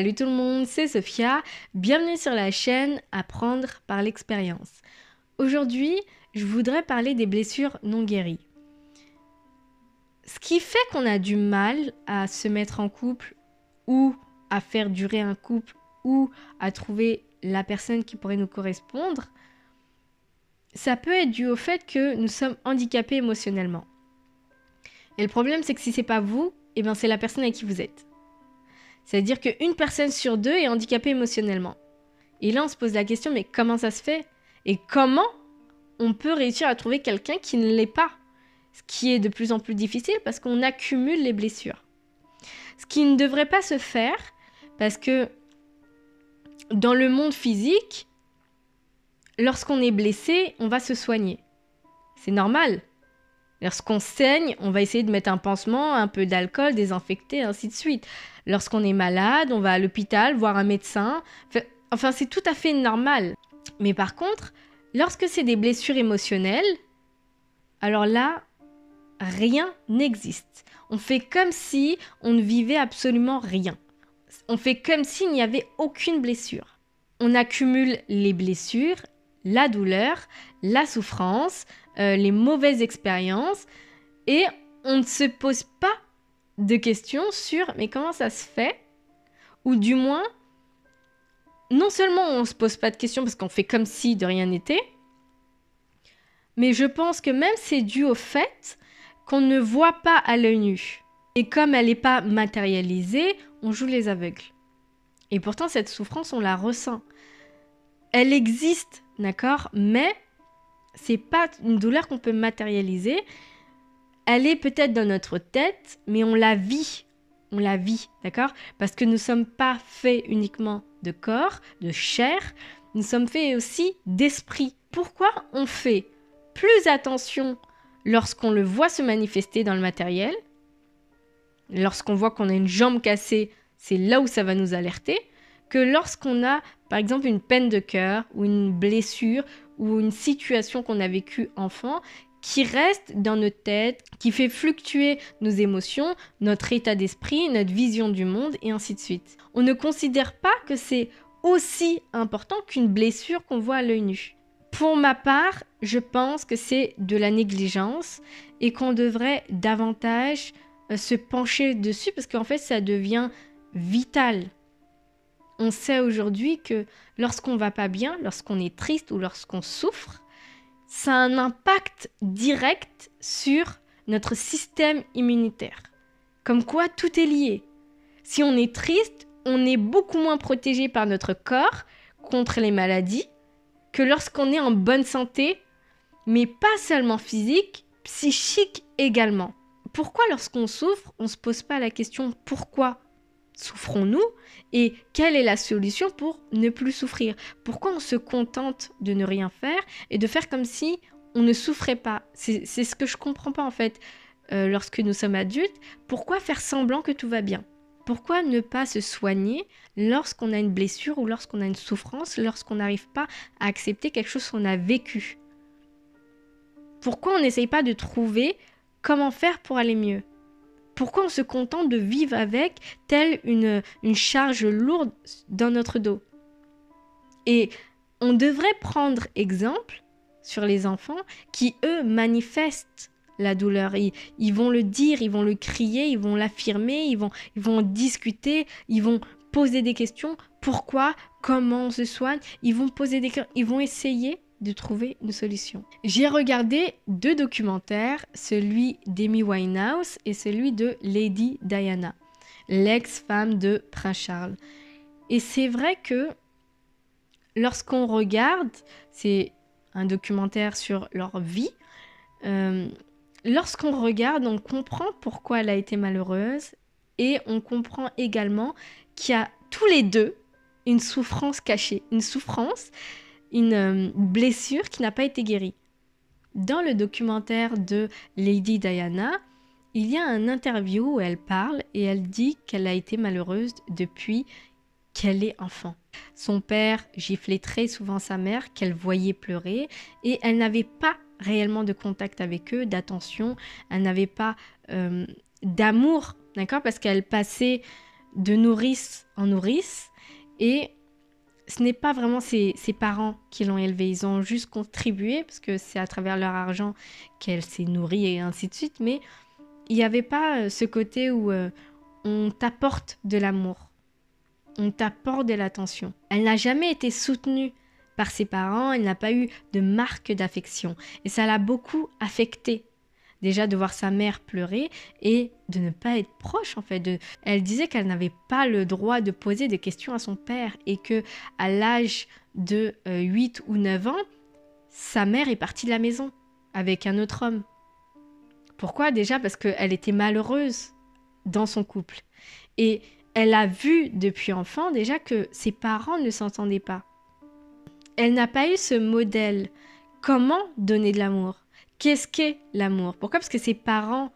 Salut tout le monde, c'est Sophia. Bienvenue sur la chaîne Apprendre par l'expérience. Aujourd'hui, je voudrais parler des blessures non guéries. Ce qui fait qu'on a du mal à se mettre en couple ou à faire durer un couple ou à trouver la personne qui pourrait nous correspondre, ça peut être dû au fait que nous sommes handicapés émotionnellement. Et le problème, c'est que si c'est pas vous, c'est la personne avec qui vous êtes. C'est-à-dire qu'une personne sur deux est handicapée émotionnellement. Et là, on se pose la question, mais comment ça se fait? Et comment on peut réussir à trouver quelqu'un qui ne l'est pas? Ce qui est de plus en plus difficile parce qu'on accumule les blessures. Ce qui ne devrait pas se faire parce que dans le monde physique, lorsqu'on est blessé, on va se soigner. C'est normal. Lorsqu'on saigne, on va essayer de mettre un pansement, un peu d'alcool, désinfecter, ainsi de suite. Lorsqu'on est malade, on va à l'hôpital, voir un médecin. Enfin, c'est tout à fait normal. Mais par contre, lorsque c'est des blessures émotionnelles, alors là, rien n'existe. On fait comme si on ne vivait absolument rien. On fait comme s'il n'y avait aucune blessure. On accumule les blessures, la douleur, la souffrance, les mauvaises expériences et on ne se pose pas de questions sur mais comment ça se fait, ou du moins non seulement on ne se pose pas de questions parce qu'on fait comme si de rien n'était, mais je pense que même c'est dû au fait qu'on ne voit pas à l'œil nu. Et comme elle n'est pas matérialisée, on joue les aveugles. Et pourtant cette souffrance on la ressent. Elle existe, d'accord, mais c'est pas une douleur qu'on peut matérialiser. Elle est peut-être dans notre tête, mais on la vit. On la vit, d'accord? Parce que nous ne sommes pas faits uniquement de corps, de chair, nous sommes faits aussi d'esprit. Pourquoi on fait plus attention lorsqu'on le voit se manifester dans le matériel? Lorsqu'on voit qu'on a une jambe cassée, c'est là où ça va nous alerter, que lorsqu'on a, par exemple, une peine de cœur ou une blessure ou une situation qu'on a vécue enfant qui reste dans notre tête, qui fait fluctuer nos émotions, notre état d'esprit, notre vision du monde et ainsi de suite. On ne considère pas que c'est aussi important qu'une blessure qu'on voit à l'œil nu. Pour ma part, je pense que c'est de la négligence et qu'on devrait davantage se pencher dessus parce qu'en fait, ça devient vital. On sait aujourd'hui que lorsqu'on va pas bien, lorsqu'on est triste ou lorsqu'on souffre, ça a un impact direct sur notre système immunitaire. Comme quoi, tout est lié. Si on est triste, on est beaucoup moins protégé par notre corps contre les maladies que lorsqu'on est en bonne santé, mais pas seulement physique, psychique également. Pourquoi lorsqu'on souffre, on ne se pose pas la question pourquoi souffrons-nous et quelle est la solution pour ne plus souffrir? Pourquoi on se contente de ne rien faire et de faire comme si on ne souffrait pas? C'est ce que je comprends pas en fait lorsque nous sommes adultes. Pourquoi faire semblant que tout va bien? Pourquoi ne pas se soigner lorsqu'on a une blessure ou lorsqu'on a une souffrance, lorsqu'on n'arrive pas à accepter quelque chose qu'on a vécu? Pourquoi on n'essaye pas de trouver comment faire pour aller mieux? Pourquoi on se contente de vivre avec telle une charge lourde dans notre dos? Et on devrait prendre exemple sur les enfants qui, eux, manifestent la douleur. Ils vont le dire, ils vont le crier, ils vont l'affirmer, ils vont discuter, ils vont poser des questions. Pourquoi? Comment on se soigne? Ils vont essayer de trouver une solution. J'ai regardé 2 documentaires, celui d'Amy Winehouse et celui de Lady Diana, l'ex-femme de Prince Charles. Et c'est vrai que lorsqu'on regarde, c'est un documentaire sur leur vie, lorsqu'on regarde, on comprend pourquoi elle a été malheureuse et on comprend également qu'il y a tous les deux une souffrance cachée, une blessure qui n'a pas été guérie. Dans le documentaire de Lady Diana, il y a un interview où elle parle et elle dit qu'elle a été malheureuse depuis qu'elle est enfant. Son père giflait très souvent sa mère, qu'elle voyait pleurer, et elle n'avait pas réellement de contact avec eux, d'attention, elle n'avait pas d'amour, d'accord, parce qu'elle passait de nourrice en nourrice. Et ce n'est pas vraiment ses parents qui l'ont élevée. Ils ont juste contribué, parce que c'est à travers leur argent qu'elle s'est nourrie et ainsi de suite. Mais il n'y avait pas ce côté où on t'apporte de l'amour. On t'apporte de l'attention. Elle n'a jamais été soutenue par ses parents, elle n'a pas eu de marque d'affection. Et ça l'a beaucoup affectée. Déjà de voir sa mère pleurer et de ne pas être proche en fait. Elle disait qu'elle n'avait pas le droit de poser des questions à son père et que à l'âge de 8 ou 9 ans, sa mère est partie de la maison avec un autre homme. Pourquoi? Déjà parce qu'elle était malheureuse dans son couple. Et elle a vu depuis enfant déjà que ses parents ne s'entendaient pas. Elle n'a pas eu ce modèle. Comment donner de l'amour? Qu'est-ce qu'est l'amour? Pourquoi? Parce que ses parents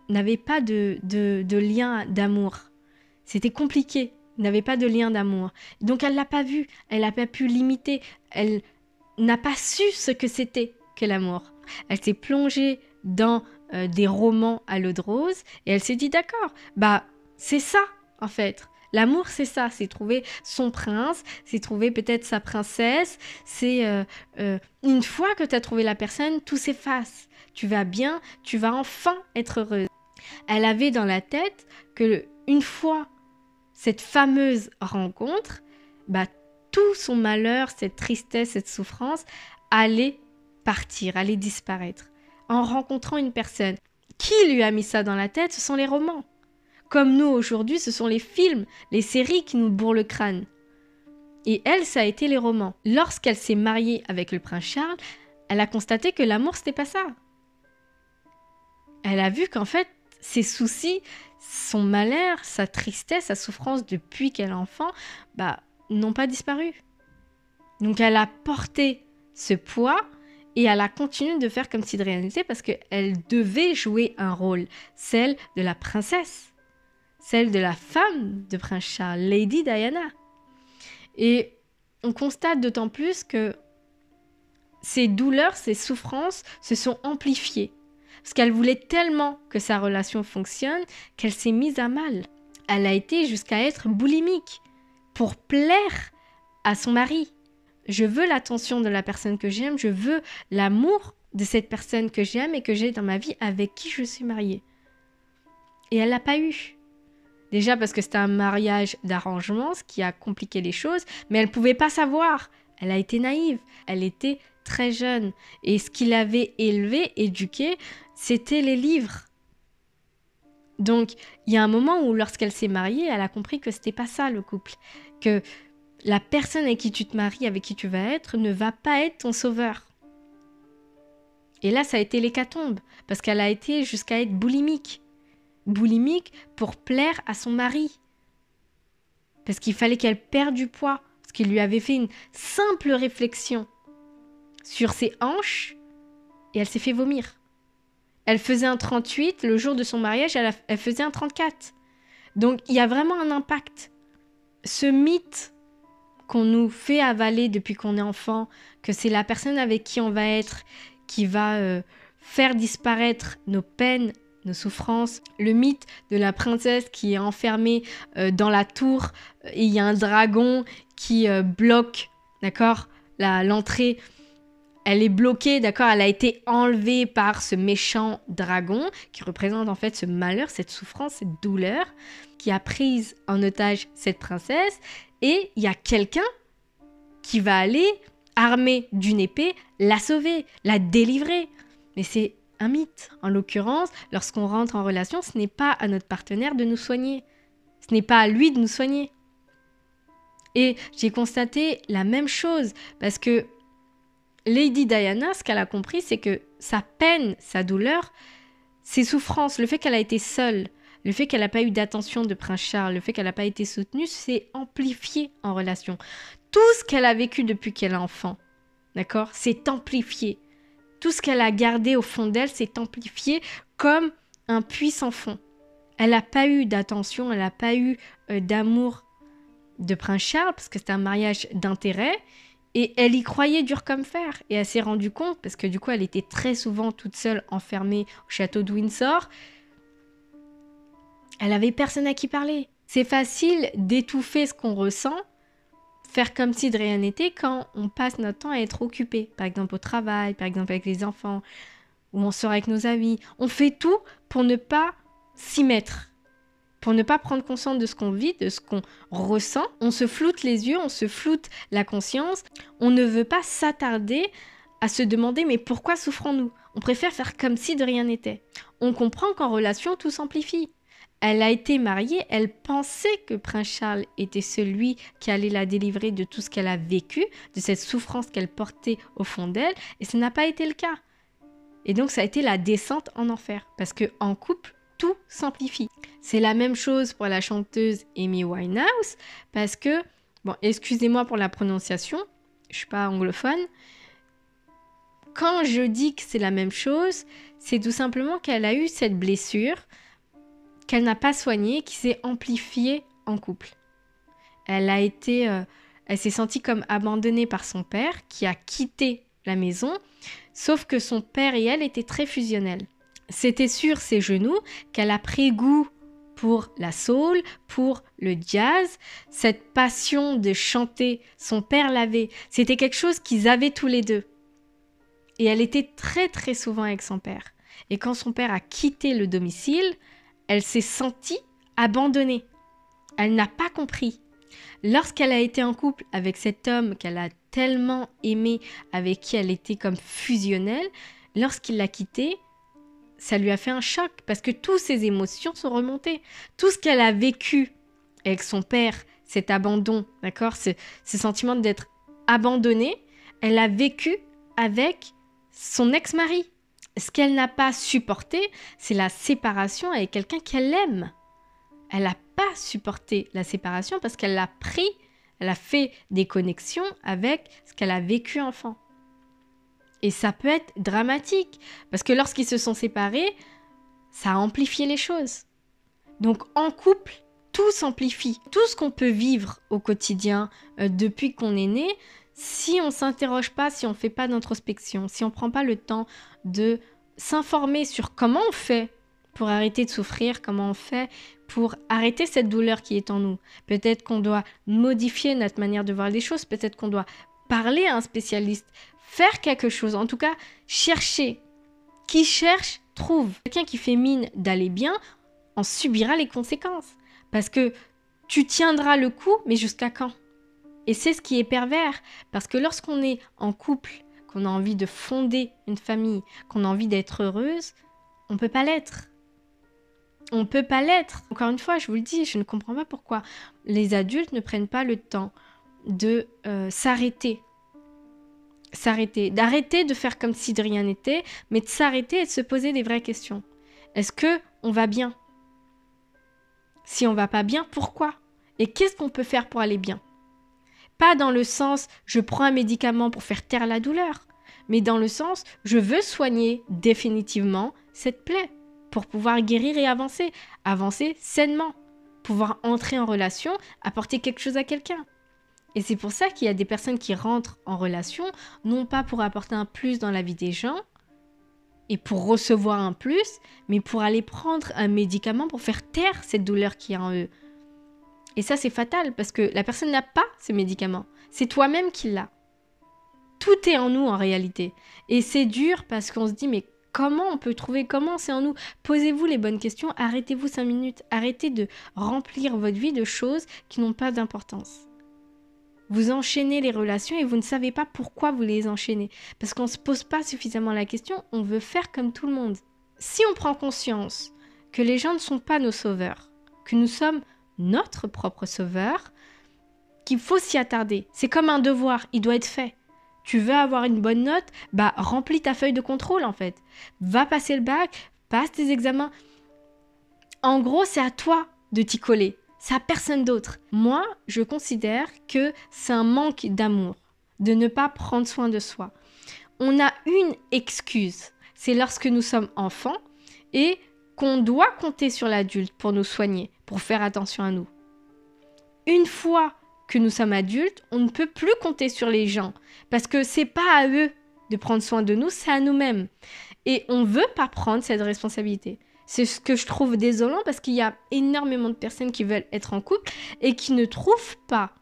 n'avaient pas de lien d'amour. C'était compliqué. Ils n'avaient pas de lien d'amour. Donc elle ne l'a pas vu. Elle n'a pas pu l'imiter. Elle n'a pas su ce que c'était que l'amour. Elle s'est plongée dans des romans à l'eau de rose et elle s'est dit d'accord, c'est ça en fait. L'amour, c'est ça, c'est trouver son prince, c'est trouver peut-être sa princesse, c'est une fois que tu as trouvé la personne, tout s'efface. Tu vas bien, tu vas enfin être heureuse. Elle avait dans la tête que une fois cette fameuse rencontre, tout son malheur, cette tristesse, cette souffrance allait partir, allait disparaître. En rencontrant une personne. Qui lui a mis ça dans la tête? Ce sont les romans. Comme nous aujourd'hui, ce sont les films, les séries qui nous bourrent le crâne. Et elle, ça a été les romans. Lorsqu'elle s'est mariée avec le prince Charles, elle a constaté que l'amour, c'était pas ça. Elle a vu qu'en fait, ses soucis, son malheur, sa tristesse, sa souffrance depuis qu'elle est enfant, n'ont pas disparu. Donc elle a porté ce poids et elle a continué de faire comme si de rien n'était parce qu'elle devait jouer un rôle, celle de la princesse, celle de la femme de prince Charles, Lady Diana. Et on constate d'autant plus que ses douleurs, ses souffrances se sont amplifiées. Parce qu'elle voulait tellement que sa relation fonctionne qu'elle s'est mise à mal. Elle a été jusqu'à être boulimique pour plaire à son mari. Je veux l'attention de la personne que j'aime, je veux l'amour de cette personne que j'aime et que j'ai dans ma vie avec qui je suis mariée. Et elle l'a pas eu. Déjà parce que c'était un mariage d'arrangement, ce qui a compliqué les choses, mais elle ne pouvait pas savoir. Elle a été naïve, elle était très jeune. Et ce qui l'avait élevée, éduquée, c'était les livres. Donc, il y a un moment où lorsqu'elle s'est mariée, elle a compris que c'était pas ça le couple. Que la personne avec qui tu te maries, avec qui tu vas être, ne va pas être ton sauveur. Et là, ça a été l'hécatombe, parce qu'elle a été jusqu'à être boulimique. Boulimique pour plaire à son mari. Parce qu'il fallait qu'elle perde du poids, parce qu'il lui avait fait une simple réflexion sur ses hanches, et elle s'est fait vomir. Elle faisait un 38, le jour de son mariage, elle faisait un 34. Donc, il y a vraiment un impact. Ce mythe qu'on nous fait avaler depuis qu'on est enfant, que c'est la personne avec qui on va être, qui va faire disparaître nos peines, nos souffrances. Le mythe de la princesse qui est enfermée dans la tour et il y a un dragon qui bloque, d'accord, l'entrée. Elle est bloquée, d'accord, elle a été enlevée par ce méchant dragon qui représente en fait ce malheur, cette souffrance, cette douleur qui a prise en otage cette princesse. Et il y a quelqu'un qui va aller, armé d'une épée, la sauver, la délivrer. Mais c'est un mythe. En l'occurrence, lorsqu'on rentre en relation, ce n'est pas à notre partenaire de nous soigner. Ce n'est pas à lui de nous soigner. Et j'ai constaté la même chose parce que Lady Diana, ce qu'elle a compris, c'est que sa peine, sa douleur, ses souffrances, le fait qu'elle a été seule, le fait qu'elle n'a pas eu d'attention de Prince Charles, le fait qu'elle n'a pas été soutenue, c'est amplifié en relation. Tout ce qu'elle a vécu depuis qu'elle est enfant, d'accord, c'est amplifié. Tout ce qu'elle a gardé au fond d'elle, c'est amplifié comme un puits sans fond. Elle n'a pas eu d'attention, elle n'a pas eu d'amour de Prince Charles, parce que c'était un mariage d'intérêt, et elle y croyait dur comme fer. Et elle s'est rendue compte, parce que du coup, elle était très souvent toute seule, enfermée au château de Windsor. Elle avait personne à qui parler. C'est facile d'étouffer ce qu'on ressent, faire comme si de rien n'était quand on passe notre temps à être occupé. Par exemple au travail, par exemple avec les enfants, ou on sort avec nos amis. On fait tout pour ne pas s'y mettre, pour ne pas prendre conscience de ce qu'on vit, de ce qu'on ressent. On se floute les yeux, on se floute la conscience. On ne veut pas s'attarder à se demander mais pourquoi souffrons-nous? On préfère faire comme si de rien n'était. On comprend qu'en relation, tout s'amplifie. Elle a été mariée, elle pensait que Prince Charles était celui qui allait la délivrer de tout ce qu'elle a vécu, de cette souffrance qu'elle portait au fond d'elle, et ce n'a pas été le cas. Et donc ça a été la descente en enfer, parce qu'en couple, tout s'amplifie. C'est la même chose pour la chanteuse Amy Winehouse, parce que, bon, excusez-moi pour la prononciation, je ne suis pas anglophone. Quand je dis que c'est la même chose, c'est tout simplement qu'elle a eu cette blessure qu'elle n'a pas soignée, qui s'est amplifiée en couple. Elle s'est sentie comme abandonnée par son père, qui a quitté la maison, sauf que son père et elle étaient très fusionnels. C'était sur ses genoux qu'elle a pris goût pour la soul, pour le jazz, cette passion de chanter. Son père l'avait. C'était quelque chose qu'ils avaient tous les deux. Et elle était très très souvent avec son père. Et quand son père a quitté le domicile, elle s'est sentie abandonnée. Elle n'a pas compris. Lorsqu'elle a été en couple avec cet homme qu'elle a tellement aimé, avec qui elle était comme fusionnelle, lorsqu'il l'a quittée, ça lui a fait un choc parce que toutes ses émotions sont remontées. Tout ce qu'elle a vécu avec son père, cet abandon, d'accord, ce sentiment d'être abandonnée, elle a vécu avec son ex-mari. Ce qu'elle n'a pas supporté, c'est la séparation avec quelqu'un qu'elle aime. Elle n'a pas supporté la séparation parce qu'elle l'a pris, elle a fait des connexions avec ce qu'elle a vécu enfant. Et ça peut être dramatique parce que lorsqu'ils se sont séparés, ça a amplifié les choses. Donc en couple, tout s'amplifie. Tout ce qu'on peut vivre au quotidien depuis qu'on est né, si on ne s'interroge pas, si on ne fait pas d'introspection, si on ne prend pas le temps de s'informer sur comment on fait pour arrêter de souffrir, comment on fait pour arrêter cette douleur qui est en nous. Peut-être qu'on doit modifier notre manière de voir les choses, peut-être qu'on doit parler à un spécialiste, faire quelque chose, en tout cas chercher. Qui cherche, trouve. Quelqu'un qui fait mine d'aller bien en subira les conséquences. Parce que tu tiendras le coup, mais jusqu'à quand? Et c'est ce qui est pervers, parce que lorsqu'on est en couple, qu'on a envie de fonder une famille, qu'on a envie d'être heureuse, on ne peut pas l'être. On ne peut pas l'être. Encore une fois, je vous le dis, je ne comprends pas pourquoi les adultes ne prennent pas le temps de s'arrêter, d'arrêter de faire comme si de rien n'était, mais de s'arrêter et de se poser des vraies questions. Est-ce qu'on va bien? Si on va pas bien, pourquoi? Et qu'est-ce qu'on peut faire pour aller bien? Pas dans le sens je prends un médicament pour faire taire la douleur, mais dans le sens je veux soigner définitivement cette plaie pour pouvoir guérir et avancer sainement, pouvoir entrer en relation, apporter quelque chose à quelqu'un. Et c'est pour ça qu'il y a des personnes qui rentrent en relation, non pas pour apporter un plus dans la vie des gens et pour recevoir un plus, mais pour aller prendre un médicament pour faire taire cette douleur qui est en eux. Et ça, c'est fatal parce que la personne n'a pas ce médicament. C'est toi-même qui l'as. Tout est en nous en réalité. Et c'est dur parce qu'on se dit, mais comment on peut trouver, comment c'est en nous? Posez-vous les bonnes questions, arrêtez-vous 5 minutes. Arrêtez de remplir votre vie de choses qui n'ont pas d'importance. Vous enchaînez les relations et vous ne savez pas pourquoi vous les enchaînez. Parce qu'on ne se pose pas suffisamment la question, on veut faire comme tout le monde. Si on prend conscience que les gens ne sont pas nos sauveurs, que nous sommes notre propre sauveur, qu'il faut s'y attarder. C'est comme un devoir, il doit être fait. Tu veux avoir une bonne note, remplis ta feuille de contrôle en fait. Va passer le bac, passe tes examens. En gros, c'est à toi de t'y coller. C'est à personne d'autre. Moi, je considère que c'est un manque d'amour, de ne pas prendre soin de soi. On a une excuse, c'est lorsque nous sommes enfants et qu'on doit compter sur l'adulte pour nous soigner, pour faire attention à nous. Une fois que nous sommes adultes, on ne peut plus compter sur les gens parce que c'est pas à eux de prendre soin de nous, c'est à nous-mêmes. Et on veut pas prendre cette responsabilité C'est ce que je trouve désolant parce qu'il y a énormément de personnes qui veulent être en couple et qui ne trouvent pas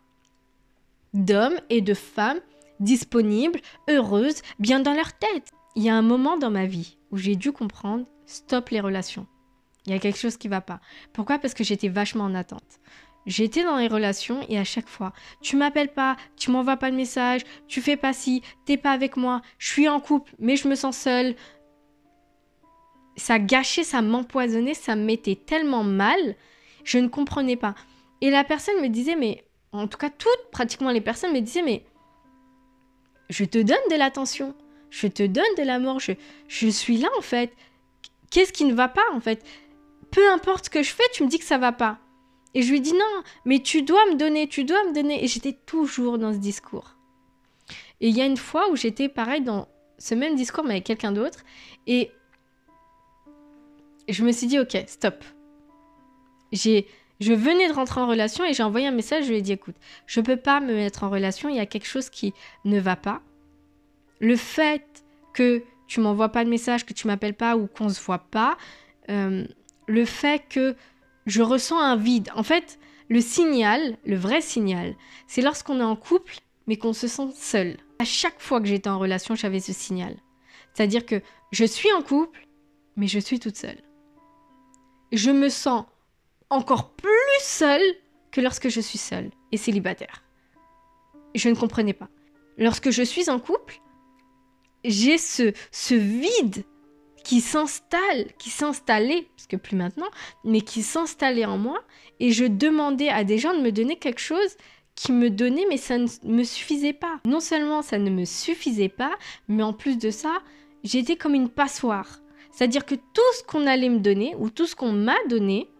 d'hommes et de femmes disponibles, heureuses, bien dans leur tête. Il y a un moment dans ma vie où j'ai dû comprendre, stop les relations. Il y a quelque chose qui ne va pas. Pourquoi? Parce que j'étais vachement en attente. J'étais dans les relations et à chaque fois, tu m'appelles pas, tu m'envoies pas de message, tu fais pas ci, t'es pas avec moi, je suis en couple, mais je me sens seule. Ça gâchait, ça m'empoisonnait, ça me mettait tellement mal, je ne comprenais pas. Et la personne me disait, mais en tout cas, pratiquement les personnes me disaient, mais je te donne de l'attention, je te donne de l'amour, je suis là en fait. Qu'est-ce qui ne va pas en fait? Peu importe ce que je fais, tu me dis que ça va pas. Et je lui dis non, mais tu dois me donner. Et j'étais toujours dans ce discours. Et il y a une fois où j'étais pareil dans ce même discours, mais avec quelqu'un d'autre. Et je me suis dit, ok, stop. Je venais de rentrer en relation et j'ai envoyé un message, je lui ai dit, écoute, je ne peux pas me mettre en relation, il y a quelque chose qui ne va pas. Le fait que tu m'envoies pas de message, que tu m'appelles pas ou qu'on se voit pas, le fait que je ressens un vide. En fait, le signal, le vrai signal, c'est lorsqu'on est en couple, mais qu'on se sent seul. À chaque fois que j'étais en relation, j'avais ce signal. C'est-à-dire que je suis en couple, mais je suis toute seule. Je me sens encore plus seule que lorsque je suis seule et célibataire. Je ne comprenais pas. Lorsque je suis en couple, j'ai ce vide qui s'installait, parce que plus maintenant, mais qui s'installait en moi, et je demandais à des gens de me donner quelque chose qui me donnait, mais ça ne me suffisait pas. Non seulement ça ne me suffisait pas, mais en plus de ça, j'étais comme une passoire. C'est-à-dire que tout ce qu'on allait me donner, ou tout ce qu'on m'a donné,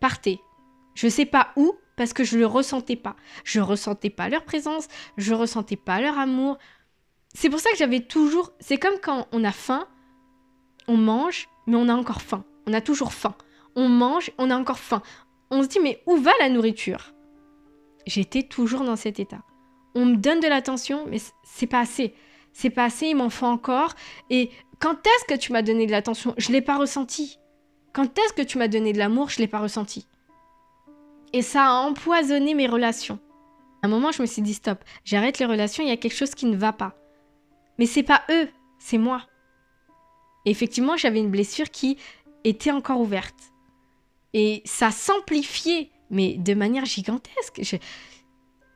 partait. Je ne sais pas où, parce que je ne le ressentais pas. Je ne ressentais pas leur présence, je ne ressentais pas leur amour. C'est pour ça que j'avais toujours... C'est comme quand on a faim, on mange, mais on a encore faim. On a toujours faim. On mange, on a encore faim. On se dit, mais où va la nourriture? J'étais toujours dans cet état. On me donne de l'attention, mais c'est pas assez. C'est pas assez, il m'en faut encore. Et quand est-ce que tu m'as donné de l'attention? Je l'ai pas ressenti. Quand est-ce que tu m'as donné de l'amour? Je l'ai pas ressenti. Et ça a empoisonné mes relations. À un moment, je me suis dit, stop, j'arrête les relations, il y a quelque chose qui ne va pas. Mais c'est pas eux, c'est moi. Et effectivement, j'avais une blessure qui était encore ouverte. Et ça s'amplifiait, mais de manière gigantesque.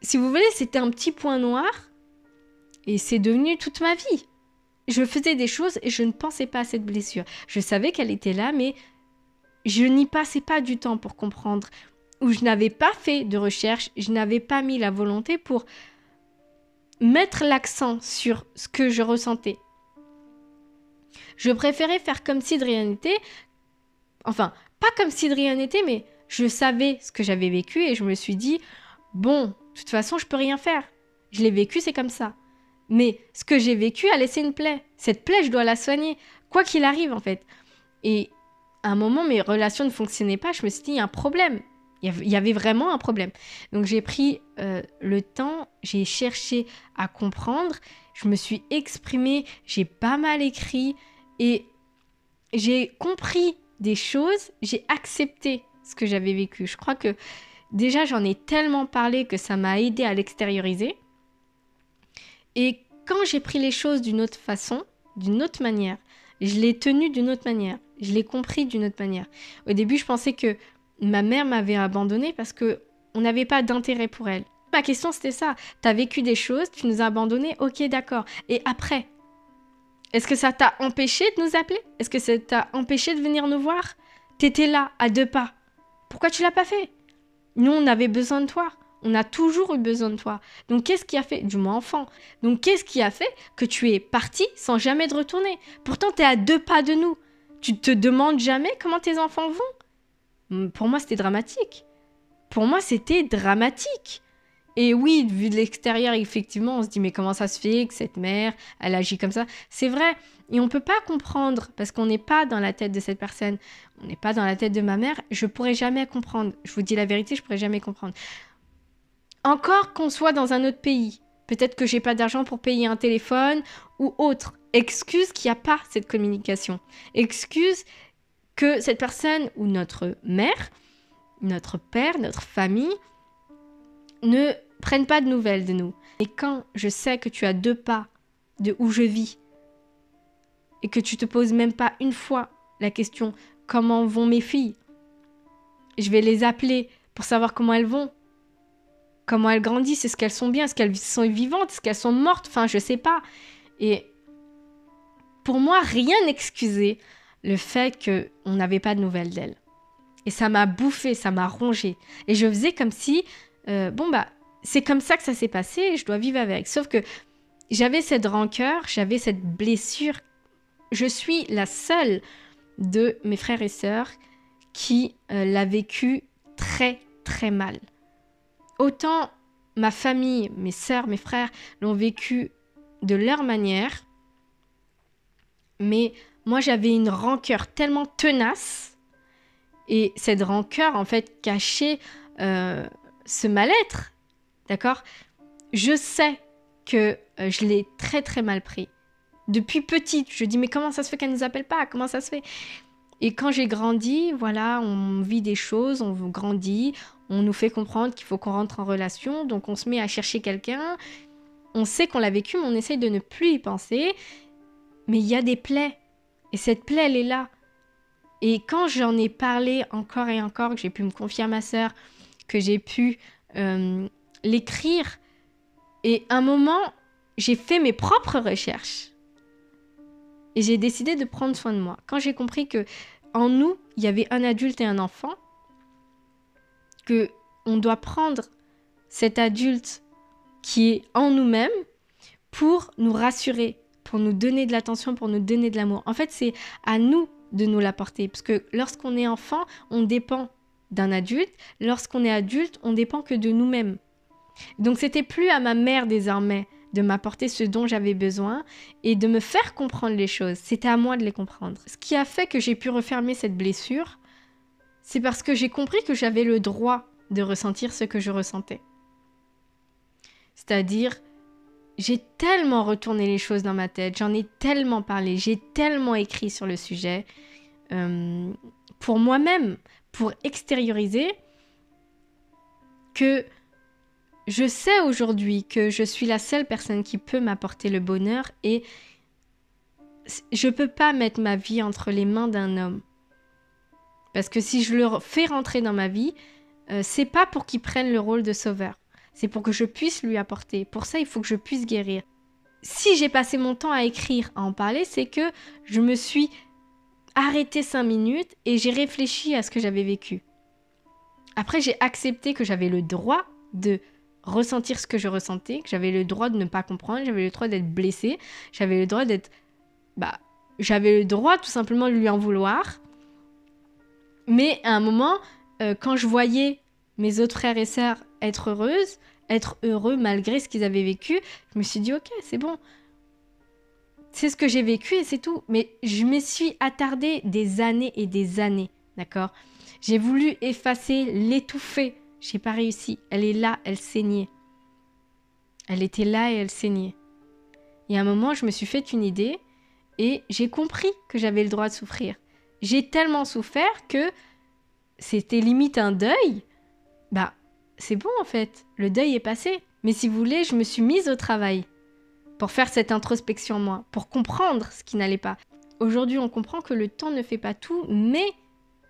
Si vous voulez, c'était un petit point noir et c'est devenu toute ma vie. Je faisais des choses et je ne pensais pas à cette blessure. Je savais qu'elle était là, mais je n'y passais pas du temps pour comprendre. Ou je n'avais pas fait de recherche, je n'avais pas mis la volonté pour mettre l'accent sur ce que je ressentais. Je préférais faire comme si de rien n'était. Enfin, pas comme si de rien n'était, mais je savais ce que j'avais vécu et je me suis dit, bon, de toute façon, je peux rien faire. Je l'ai vécu, c'est comme ça. Mais ce que j'ai vécu a laissé une plaie. Cette plaie, je dois la soigner, quoi qu'il arrive en fait. Et à un moment, mes relations ne fonctionnaient pas. Je me suis dit, il y a un problème. Il y avait vraiment un problème. Donc j'ai pris le temps, j'ai cherché à comprendre, je me suis exprimée, j'ai pas mal écrit et j'ai compris des choses, j'ai accepté ce que j'avais vécu. Je crois que déjà j'en ai tellement parlé que ça m'a aidé à l'extérioriser. Et quand j'ai pris les choses d'une autre façon, d'une autre manière, je l'ai tenu d'une autre manière, je l'ai compris d'une autre manière. Au début, je pensais que ma mère m'avait abandonnée parce qu'on n'avait pas d'intérêt pour elle. Ma question, c'était ça. Tu as vécu des choses, tu nous as abandonnés, ok, d'accord. Et après, est-ce que ça t'a empêché de nous appeler? Est-ce que ça t'a empêché de venir nous voir? T'étais là, à 2 pas. Pourquoi tu l'as pas fait? Nous, on avait besoin de toi. On a toujours eu besoin de toi. Donc, qu'est-ce qui a fait, du moins enfant, donc qu'est-ce qui a fait que tu es parti sans jamais te retourner? Pourtant, tu es à 2 pas de nous. Tu te demandes jamais comment tes enfants vont? Pour moi, c'était dramatique. Pour moi, c'était dramatique. Et oui, vu de l'extérieur, effectivement, on se dit, mais comment ça se fait que cette mère, elle agit comme ça? C'est vrai. Et on ne peut pas comprendre, parce qu'on n'est pas dans la tête de cette personne. On n'est pas dans la tête de ma mère. Je ne pourrais jamais comprendre. Je vous dis la vérité, je ne pourrais jamais comprendre. Encore qu'on soit dans un autre pays. Peut-être que j'ai pas d'argent pour payer un téléphone ou autre. Excuse qu'il n'y a pas cette communication. Excuse que cette personne ou notre mère, notre père, notre famille ne prennent pas de nouvelles de nous. Et quand je sais que tu as 2 pas de où je vis et que tu te poses même pas une fois la question « Comment vont mes filles ?» Je vais les appeler pour savoir comment elles vont, comment elles grandissent, est-ce qu'elles sont bien, est-ce qu'elles sont vivantes, est-ce qu'elles sont mortes, enfin je sais pas. Et pour moi, rien n'excusait le fait qu'on n'avait pas de nouvelles d'elles. Et ça m'a bouffé, ça m'a rongé. Et je faisais comme si, c'est comme ça que ça s'est passé et je dois vivre avec. Sauf que j'avais cette rancœur, j'avais cette blessure. Je suis la seule de mes frères et sœurs qui l'a vécu très, très mal. Autant ma famille, mes sœurs, mes frères l'ont vécu de leur manière, mais moi j'avais une rancœur tellement tenace et cette rancœur en fait cachait ce mal-être, d'accord ? Je sais que je l'ai très très mal pris. Depuis petite, je dis mais comment ça se fait qu'elle ne nous appelle pas ? Comment ça se fait ? Et quand j'ai grandi, voilà, on vit des choses, on grandit, on nous fait comprendre qu'il faut qu'on rentre en relation, donc on se met à chercher quelqu'un. On sait qu'on l'a vécu, mais on essaye de ne plus y penser. Mais il y a des plaies, et cette plaie, elle est là. Et quand j'en ai parlé encore et encore, que j'ai pu me confier à ma sœur, que j'ai pu l'écrire, et à un moment, j'ai fait mes propres recherches. Et j'ai décidé de prendre soin de moi. Quand j'ai compris que en nous, il y avait un adulte et un enfant, que on doit prendre cet adulte qui est en nous-mêmes pour nous rassurer, pour nous donner de l'attention, pour nous donner de l'amour. En fait, c'est à nous de nous l'apporter. Parce que lorsqu'on est enfant, on dépend d'un adulte. Lorsqu'on est adulte, on dépend que de nous-mêmes. Donc, c'était plus à ma mère désormais de m'apporter ce dont j'avais besoin et de me faire comprendre les choses. C'était à moi de les comprendre. Ce qui a fait que j'ai pu refermer cette blessure, c'est parce que j'ai compris que j'avais le droit de ressentir ce que je ressentais. C'est-à-dire, j'ai tellement retourné les choses dans ma tête, j'en ai tellement parlé, j'ai tellement écrit sur le sujet, pour moi-même, pour extérioriser, que je sais aujourd'hui que je suis la seule personne qui peut m'apporter le bonheur et je peux pas mettre ma vie entre les mains d'un homme. Parce que si je le fais rentrer dans ma vie, c'est pas pour qu'il prenne le rôle de sauveur. C'est pour que je puisse lui apporter. Pour ça, il faut que je puisse guérir. Si j'ai passé mon temps à écrire, à en parler, c'est que je me suis arrêtée 5 minutes et j'ai réfléchi à ce que j'avais vécu. Après, j'ai accepté que j'avais le droit de ressentir ce que je ressentais, que j'avais le droit de ne pas comprendre, j'avais le droit d'être blessée, j'avais le droit d'être... j'avais le droit tout simplement de lui en vouloir. Mais à un moment, quand je voyais mes autres frères et sœurs être heureux malgré ce qu'ils avaient vécu, je me suis dit ok, c'est bon. C'est ce que j'ai vécu et c'est tout. Mais je me suis attardée des années et des années, d'accord ? J'ai voulu effacer, l'étouffer. J'ai pas réussi. Elle est là, elle saignait. Elle était là et elle saignait. Et à un moment, je me suis fait une idée et j'ai compris que j'avais le droit de souffrir. J'ai tellement souffert que c'était limite un deuil. C'est bon en fait, le deuil est passé. Mais si vous voulez, je me suis mise au travail pour faire cette introspection en moi, pour comprendre ce qui n'allait pas. Aujourd'hui, on comprend que le temps ne fait pas tout, mais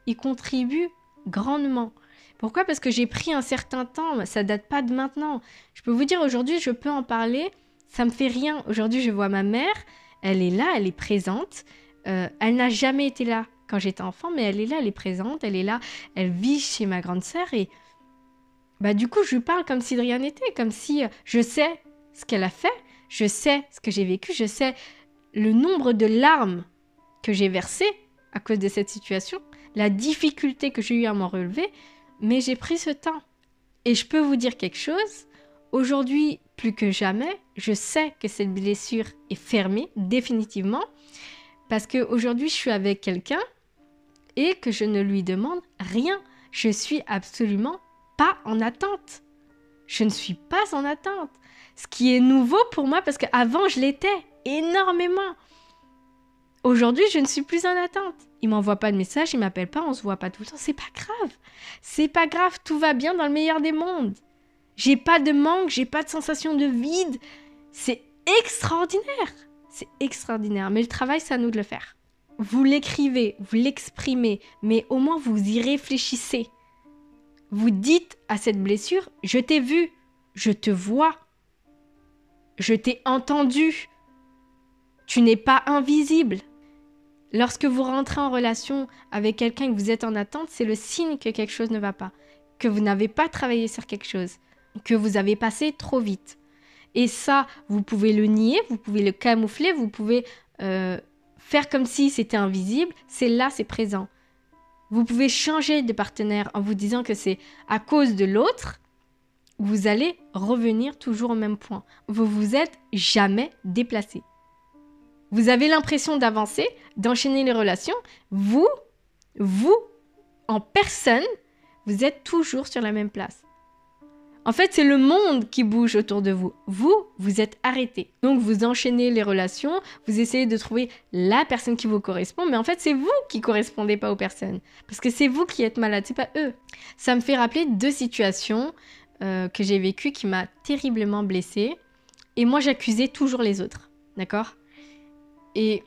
il contribue grandement. Pourquoi ? Parce que j'ai pris un certain temps, ça date pas de maintenant. Je peux vous dire, aujourd'hui, je peux en parler, ça me fait rien. Aujourd'hui, je vois ma mère, elle est là, elle est présente. Elle n'a jamais été là quand j'étais enfant, mais elle est là, elle est présente, elle est là, elle vit chez ma grande sœur et du coup, je lui parle comme si de rien n'était, comme si je sais ce qu'elle a fait, je sais ce que j'ai vécu, je sais le nombre de larmes que j'ai versées à cause de cette situation, la difficulté que j'ai eu à m'en relever, mais j'ai pris ce temps. Et je peux vous dire quelque chose, aujourd'hui, plus que jamais, je sais que cette blessure est fermée, définitivement, parce qu'aujourd'hui, je suis avec quelqu'un et que je ne lui demande rien. Je suis absolument pas en attente. Je ne suis pas en attente. Ce qui est nouveau pour moi, parce qu'avant, je l'étais énormément. Aujourd'hui, je ne suis plus en attente. Il m'envoie pas de message, il m'appelle pas, on se voit pas tout le temps. C'est pas grave. C'est pas grave, tout va bien dans le meilleur des mondes. J'ai pas de manque, j'ai pas de sensation de vide. C'est extraordinaire. C'est extraordinaire. Mais le travail, c'est à nous de le faire. Vous l'écrivez, vous l'exprimez, mais au moins vous y réfléchissez. Vous dites à cette blessure, je t'ai vu, je te vois, je t'ai entendu, tu n'es pas invisible. Lorsque vous rentrez en relation avec quelqu'un et que vous êtes en attente, c'est le signe que quelque chose ne va pas, que vous n'avez pas travaillé sur quelque chose, que vous avez passé trop vite. Et ça, vous pouvez le nier, vous pouvez le camoufler, vous pouvez faire comme si c'était invisible. C'est là, c'est présent. Vous pouvez changer de partenaire en vous disant que c'est à cause de l'autre. Vous allez revenir toujours au même point. Vous vous êtes jamais déplacé. Vous avez l'impression d'avancer, d'enchaîner les relations. Vous, en personne, vous êtes toujours sur la même place. En fait, c'est le monde qui bouge autour de vous. Vous êtes arrêté. Donc, vous enchaînez les relations, vous essayez de trouver la personne qui vous correspond, mais en fait, c'est vous qui ne correspondez pas aux personnes. Parce que c'est vous qui êtes malade, c'est pas eux. Ça me fait rappeler 2 situations que j'ai vécues qui m'ont terriblement blessée. Et moi, j'accusais toujours les autres. D'accord ? Et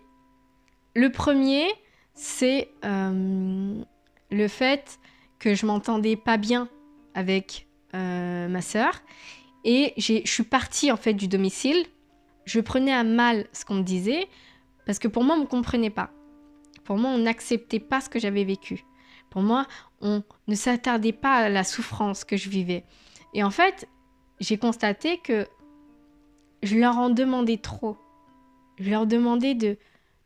le premier, c'est le fait que je m'entendais pas bien avec ma sœur, et je suis partie en fait du domicile. Je prenais à mal ce qu'on me disait, parce que pour moi on me comprenait pas. Pour moi on n'acceptait pas ce que j'avais vécu. Pour moi on ne s'attardait pas à la souffrance que je vivais. Et en fait j'ai constaté que je leur en demandais trop. Je leur demandais de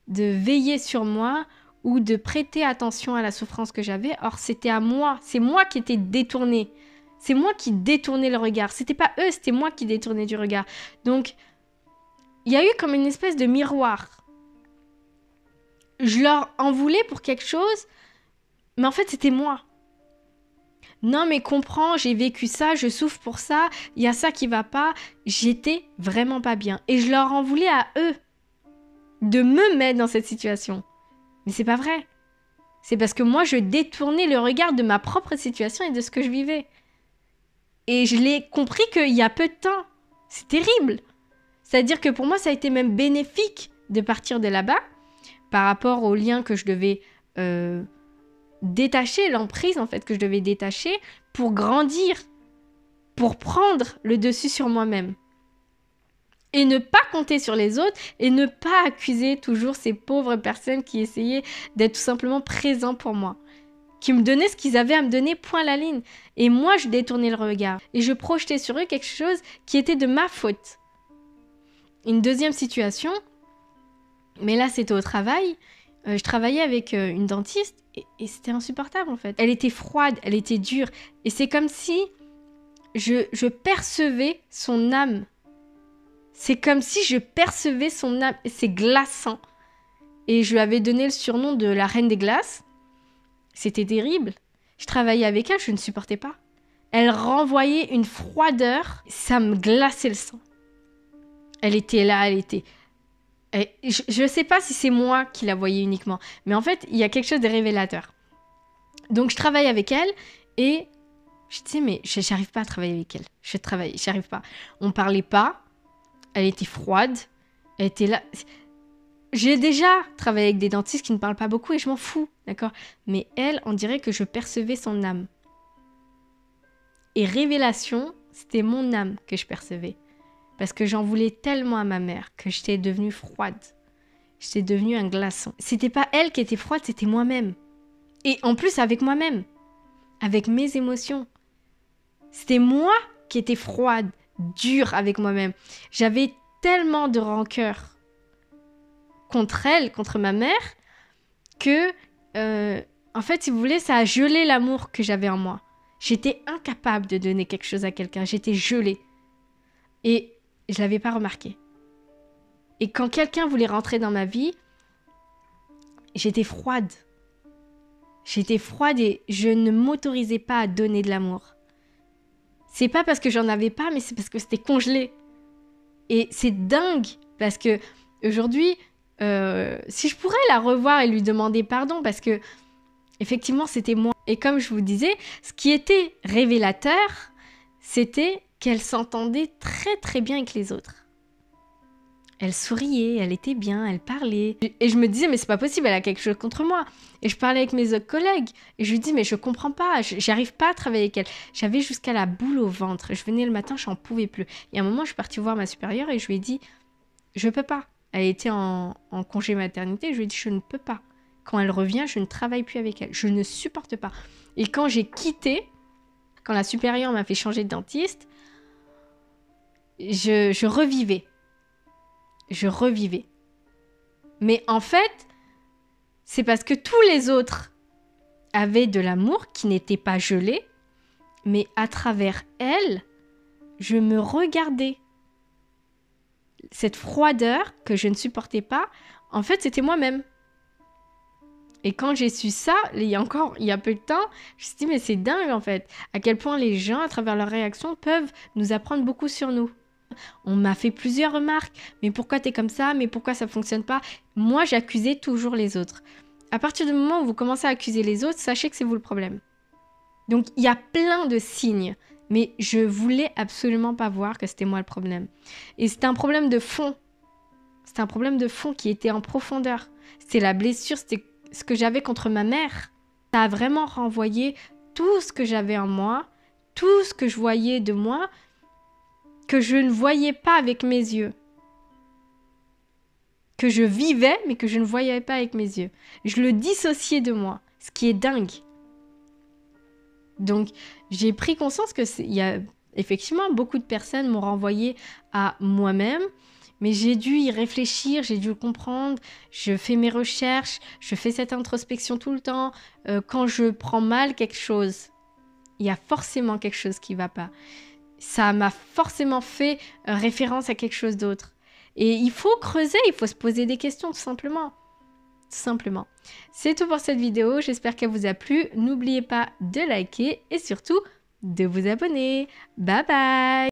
veiller sur moi ou de prêter attention à la souffrance que j'avais. Or c'était à moi, c'est moi qui étais détournée. C'est moi qui détournais le regard. C'était pas eux, c'était moi qui détournais du regard. Donc, il y a eu comme une espèce de miroir. Je leur en voulais pour quelque chose, mais en fait, c'était moi. Non, mais comprends, j'ai vécu ça, je souffre pour ça, il y a ça qui va pas. J'étais vraiment pas bien. Et je leur en voulais à eux de me mettre dans cette situation. Mais c'est pas vrai. C'est parce que moi, je détournais le regard de ma propre situation et de ce que je vivais. Et je l'ai compris qu'il y a peu de temps. C'est terrible. C'est-à-dire que pour moi, ça a été même bénéfique de partir de là-bas par rapport au lien que je devais détacher, l'emprise en fait que je devais détacher pour grandir, pour prendre le dessus sur moi-même. Et ne pas compter sur les autres et ne pas accuser toujours ces pauvres personnes qui essayaient d'être tout simplement présents pour moi, qui me donnaient ce qu'ils avaient à me donner, point la ligne. Et moi, je détournais le regard. Et je projetais sur eux quelque chose qui était de ma faute. Une deuxième situation, mais là, c'était au travail. Je travaillais avec une dentiste et c'était insupportable, en fait. Elle était froide, elle était dure. Et c'est comme si je percevais son âme. C'est comme si je percevais son âme. C'est glaçant. Et je lui avais donné le surnom de la reine des glaces. C'était terrible. Je travaillais avec elle, je ne supportais pas. Elle renvoyait une froideur, ça me glaçait le sang. Elle était là, elle était... je ne sais pas si c'est moi qui la voyais uniquement, mais en fait, il y a quelque chose de révélateur. Donc, je travaillais avec elle et je disais, mais j'arrive pas à travailler avec elle. J'arrive pas. On parlait pas, elle était froide, elle était là... J'ai déjà travaillé avec des dentistes qui ne parlent pas beaucoup et je m'en fous, d'accord ? Mais elle, on dirait que je percevais son âme. Et révélation, c'était mon âme que je percevais. Parce que j'en voulais tellement à ma mère que j'étais devenue froide. J'étais devenue un glaçon. C'était pas elle qui était froide, c'était moi-même. Et en plus avec moi-même. Avec mes émotions. C'était moi qui étais froide, dure avec moi-même. J'avais tellement de rancœur contre elle, contre ma mère, que, en fait, si vous voulez, ça a gelé l'amour que j'avais en moi. J'étais incapable de donner quelque chose à quelqu'un. J'étais gelée. Et je l'avais pas remarqué. Et quand quelqu'un voulait rentrer dans ma vie, j'étais froide. J'étais froide et je ne m'autorisais pas à donner de l'amour. C'est pas parce que j'en avais pas, mais c'est parce que c'était congelé. Et c'est dingue, parce que aujourd'hui, si je pourrais la revoir et lui demander pardon, parce que effectivement, c'était moi. Et comme je vous disais, ce qui était révélateur, c'était qu'elle s'entendait très très bien avec les autres. Elle souriait, elle était bien, elle parlait. Et je me disais, mais c'est pas possible, elle a quelque chose contre moi. Et je parlais avec mes autres collègues. Et je lui dis, mais je comprends pas, j'arrive pas à travailler avec elle. J'avais jusqu'à la boule au ventre. Je venais le matin, j'en pouvais plus. Et à un moment, je suis partie voir ma supérieure et je lui ai dit, je peux pas. Elle était en congé maternité, je lui ai dit, je ne peux pas. Quand elle revient, je ne travaille plus avec elle. Je ne supporte pas. Et quand j'ai quitté, quand la supérieure m'a fait changer de dentiste, je revivais. Je revivais. Mais en fait, c'est parce que tous les autres avaient de l'amour qui n'était pas gelé, mais à travers elle, je me regardais. Cette froideur que je ne supportais pas, en fait, c'était moi-même. Et quand j'ai su ça, il y a peu de temps, je me suis dit, mais c'est dingue en fait, à quel point les gens, à travers leurs réactions, peuvent nous apprendre beaucoup sur nous. On m'a fait plusieurs remarques, mais pourquoi t'es comme ça, mais pourquoi ça fonctionne pas? Moi, j'accusais toujours les autres. À partir du moment où vous commencez à accuser les autres, sachez que c'est vous le problème. Donc, il y a plein de signes, mais je voulais absolument pas voir que c'était moi le problème. Et c'était un problème de fond. C'était un problème de fond qui était en profondeur. C'était la blessure, c'était ce que j'avais contre ma mère. Ça a vraiment renvoyé tout ce que j'avais en moi, tout ce que je voyais de moi, que je ne voyais pas avec mes yeux. Que je vivais, mais que je ne voyais pas avec mes yeux. Je le dissociais de moi, ce qui est dingue. Donc, j'ai pris conscience que il y a effectivement beaucoup de personnes m'ont renvoyé à moi-même, mais j'ai dû y réfléchir, j'ai dû le comprendre. Je fais mes recherches, je fais cette introspection tout le temps. Quand je prends mal quelque chose, il y a forcément quelque chose qui ne va pas. Ça m'a forcément fait référence à quelque chose d'autre. Et il faut creuser, il faut se poser des questions tout simplement. Tout simplement. C'est tout pour cette vidéo, j'espère qu'elle vous a plu. N'oubliez pas de liker et surtout de vous abonner. Bye bye!